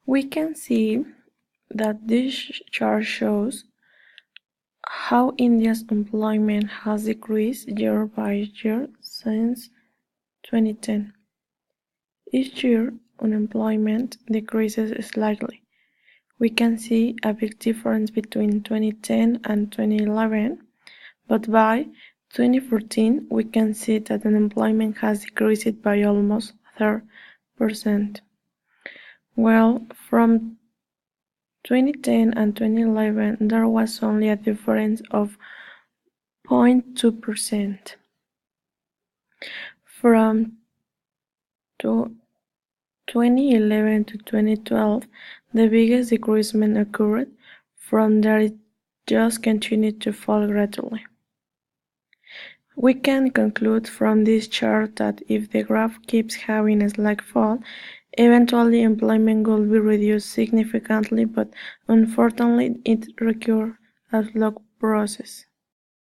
We can see that this chart shows how India's employment has decreased year by year since 2010. Each year, unemployment decreases slightly. We can see a big difference between 2010 and 2011, but by 2014 we can see that unemployment has decreased by almost 30%. Well, from 2010 and 2011 there was only a difference of 0.2%. From 2011 to 2012, the biggest decreasement occurred. From there it just continued to fall gradually. We can conclude from this chart that if the graph keeps having a slight fall, eventually employment will be reduced significantly, but unfortunately it requires a slow process.